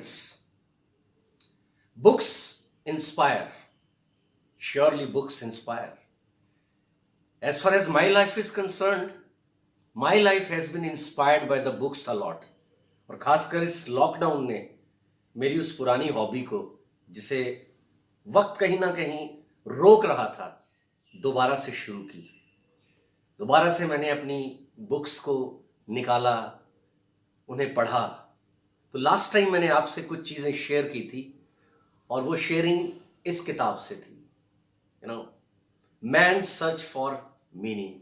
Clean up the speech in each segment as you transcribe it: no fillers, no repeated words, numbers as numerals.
friends, books inspire. Surely books inspire. As far as my life is concerned, my life has been inspired by the books a lot. और खासकर इस lockdown ने मेरी उस पुरानी hobby को, जिसे वक्त कहीं ना कहीं रोक रहा था, दोबारा से शुरू की। दोबारा से मैंने अपनी बुक्स को निकाला, उन्हें पढ़ा। तो लास्ट टाइम मैंने आपसे कुछ चीज़ें शेयर की थी और वो शेयरिंग इस किताब से थी, man search for meaning,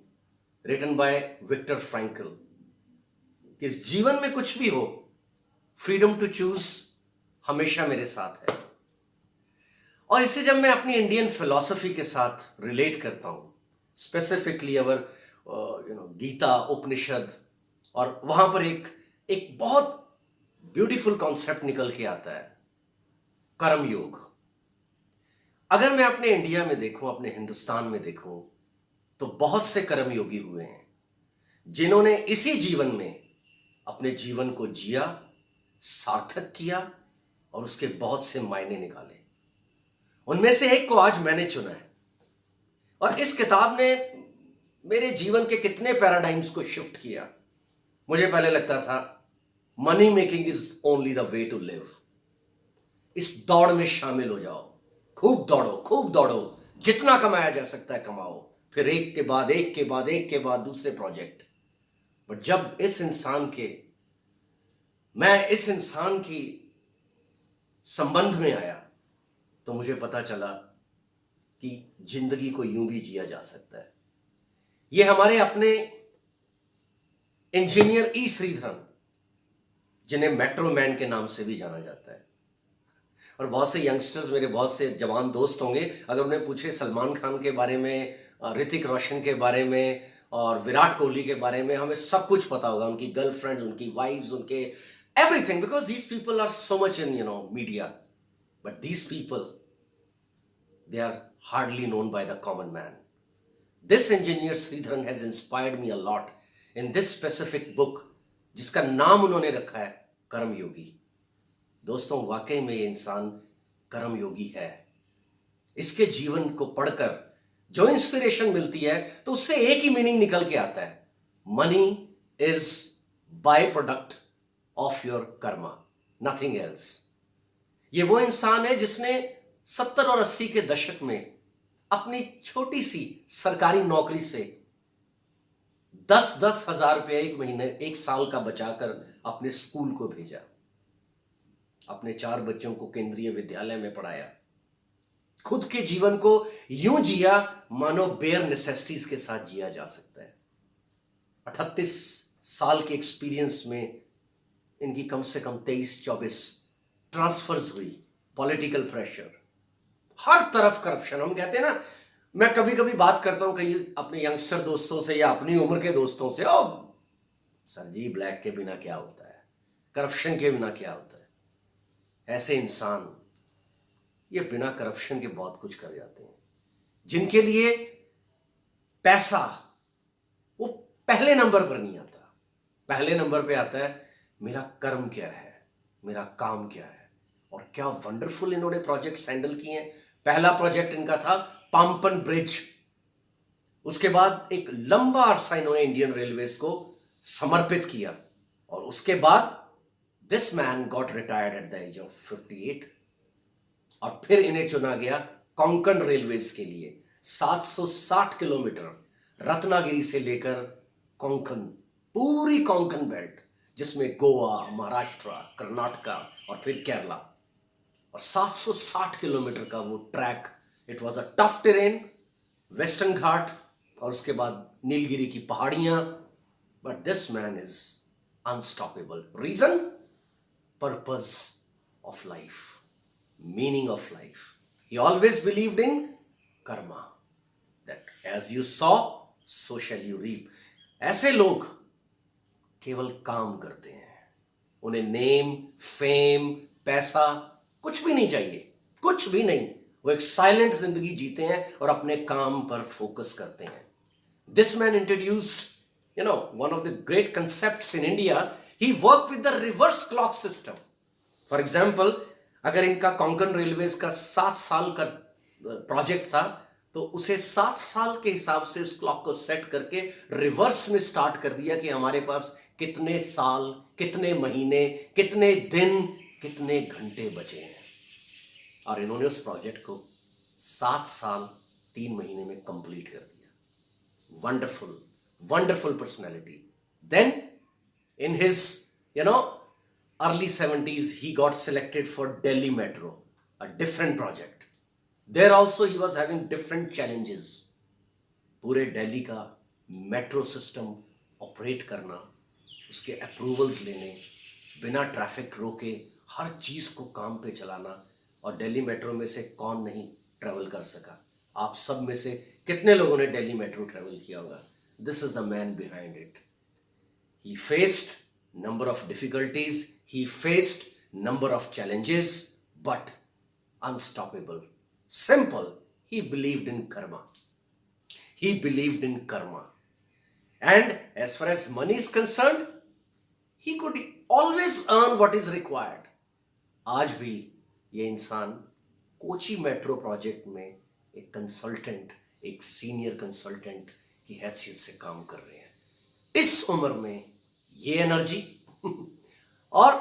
written by Viktor Frankl. इस जीवन में कुछ भी हो, फ्रीडम टू चूज हमेशा मेरे साथ है। और इसे जब मैं अपनी इंडियन फिलॉसफी के साथ रिलेट करता हूं, स्पेसिफिकली अवर गीता उपनिषद, और वहां पर एक बहुत ब्यूटीफुल कॉन्सेप्ट निकल के आता है, कर्म योग। अगर मैं अपने इंडिया में देखूं, अपने हिंदुस्तान में देखूं, तो बहुत से कर्म योगी हुए हैं जिन्होंने इसी जीवन में अपने जीवन को जिया, सार्थक किया और उसके बहुत से मायने निकाले। उनमें से एक को आज मैंने चुना है। और इस किताब ने मेरे जीवन के कितने पैराडाइम्स को शिफ्ट किया। मुझे पहले लगता था money making is only the way to live. इस दौड़ में शामिल हो जाओ, खूब दौड़ो, जितना कमाया जा सकता है कमाओ, फिर एक के बाद एक दूसरे प्रोजेक्ट। बट जब मैं इस इंसान की संबंध में आया, तो मुझे पता चला कि जिंदगी को यूं भी जिया जा सकता है। ये हमारे अपने इंजीनियर ई श्रीधरन, जिन्हें मेट्रो मैन के नाम से भी जाना जाता है। और बहुत से यंगस्टर्स, मेरे बहुत से जवान दोस्त होंगे, अगर उन्हें पूछे सलमान खान के बारे में, ऋतिक रोशन के बारे में और विराट कोहली के बारे में, हमें सब कुछ पता होगा। उनकी गर्लफ्रेंड्स, उनकी वाइफ्स, उनके everything, because these people are so much in media. But these people, they are hardly known by the common man. This engineer Sreedharan has inspired me a lot in this specific book, जिसका नाम उन्होंने रखा है कर्मयोगी। दोस्तों, वाकई में ये इंसान कर्मयोगी है। इसके जीवन को पढ़कर जो इंस्पिरेशन मिलती है, तो उससे एक ही मीनिंग निकल के आता है, money is by product of your Karma, nothing else. ये वो इंसान है जिसने 70 और 80 के दशक में अपनी छोटी सी सरकारी नौकरी से 10-10 हजार रुपये एक महीने, एक साल का बचाकर अपने स्कूल को भेजा, अपने 4 बच्चों को केंद्रीय विद्यालय में पढ़ाया, खुद के जीवन को यूं जिया मानो बेयर नेसेसिटीज के साथ जिया जा सकता है। 38 साल के एक्सपीरियंस में इनकी कम से कम 23-24 ट्रांसफर्स हुई। पॉलिटिकल प्रेशर, हर तरफ करप्शन। हम कहते हैं ना, मैं कभी कभी बात करता हूं कहीं अपने यंगस्टर दोस्तों से या अपनी उम्र के दोस्तों से, ओ सर जी, ब्लैक के बिना क्या होता है, करप्शन के बिना क्या होता है। ऐसे इंसान ये बिना करप्शन के बहुत कुछ कर जाते हैं, जिनके लिए पैसा वो पहले नंबर पर नहीं आता। पहले नंबर पे आता है मेरा कर्म क्या है, मेरा काम क्या है। और क्या वंडरफुल इन्होंने प्रोजेक्ट्स हैंडल किए हैं। पहला प्रोजेक्ट इनका था पाम्पन ब्रिज। उसके बाद एक लंबा अरसा इन्होंने इंडियन रेलवेज को समर्पित किया, और उसके बाद this man got retired at the age of 58। और फिर इन्हें चुना गया कोंकण रेलवेज के लिए। 760 किलोमीटर रत्नागिरी से लेकर कोंकण, पूरी कोंकण बेल्ट, जिसमें गोवा, महाराष्ट्र, कर्नाटका और फिर केरला, और 760 किलोमीटर का वो track. It was a tough terrain, western Ghat और उसके बाद नीलगिरी की पहाड़ियां। But this man is unstoppable. Reason, purpose of life, meaning of life. He always believed in karma, that as you sow, so shall you reap. ऐसे लोग केवल काम करते हैं, उन्हें नेम, फेम, पैसा कुछ भी नहीं चाहिए, कुछ भी नहीं। वो एक साइलेंट जिंदगी जीते हैं और अपने काम पर फोकस करते हैं। This man introduced, one of the great concepts in India. He worked with the reverse clock system. For example, अगर इनका कोंकण रेलवेज का 7 साल का प्रोजेक्ट था, तो उसे 7 साल के हिसाब से उस क्लॉक को सेट करके रिवर्स में स्टार्ट कर दिया कि हमारे पास कितने साल, कितने महीने, कितने दिन, कितने घंटे बचे हैं। और इन्होंने उस प्रोजेक्ट को 7 साल 3 महीने में कंप्लीट कर दिया। Wonderful, wonderful personality. Then in his early 70s he got selected for Delhi Metro, a different project. There also he was having different challenges. पूरे दिल्ली का मेट्रो सिस्टम ऑपरेट करना, उसके अप्रूवल्स लेने, बिना ट्रैफिक रोके हर चीज को काम पे चलाना। और दिल्ली मेट्रो में से कौन नहीं ट्रेवल कर सका? आप सब में से कितने लोगों ने दिल्ली मेट्रो ट्रेवल किया होगा? This is the man behind it. He faced number of difficulties, he faced number of challenges, but unstoppable. Simple. He believed in karma. He believed in karma. And as far as money is concerned, he could always earn what is required. आज भी ये इंसान Kochi metro project में एक consultant, एक senior consultant की हैसियत से काम कर रहे हैं। इस उम्र में ये एनर्जी और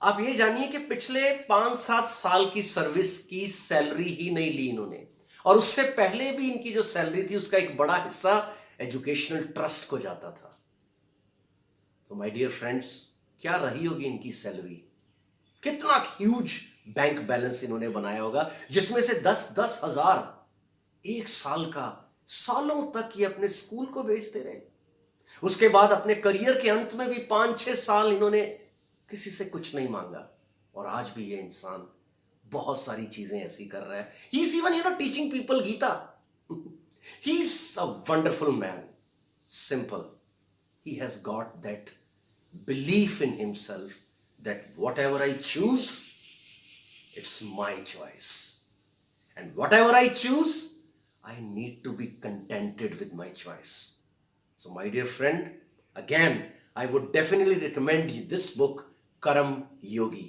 आप ये जानिए कि पिछले 5-7 साल की सर्विस की सैलरी ही नहीं ली इन्होंने, और उससे पहले भी इनकी जो सैलरी थी उसका एक बड़ा हिस्सा एजुकेशनल ट्रस्ट को जाता था। तो माय डियर फ्रेंड्स, क्या रही होगी इनकी सैलरी? कितना ह्यूज बैंक बैलेंस इन्होंने बनाया होगा, जिसमें से 10-10 हजार एक साल का, सालों तक ये अपने स्कूल को भेजते रहे। उसके बाद अपने करियर के अंत में भी 5-6 साल इन्होंने किसी से कुछ नहीं मांगा, और आज भी ये इंसान बहुत सारी चीजें ऐसी कर रहा है। He is even teaching people Gita. He is a wonderful man, simple. He has got that belief in himself that whatever I choose, it's my choice, and whatever I choose, I need to be contented with my choice. So my dear friend, again, I would definitely recommend you this book, Karma Yogi.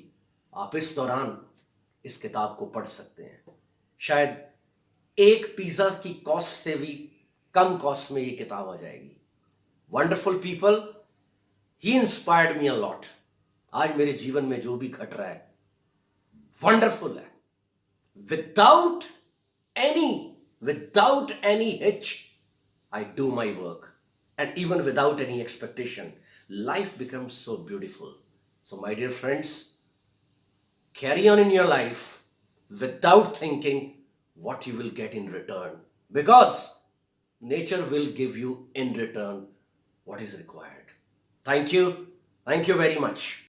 आप इस दौरान इस किताब को पढ़ सकते हैं। शायद एक पिज्जा की कॉस्ट से भी कम कॉस्ट में ये किताब आ जाएगी। Wonderful people, he inspired me a lot. आज मेरे जीवन में जो भी घट रहा है वंडरफुल है। Without any hitch, I do my work. And even without any expectation, life becomes so beautiful. So my dear friends, carry on in your life without thinking what you will get in return. Because nature will give you in return what is required. Thank you. Thank you very much.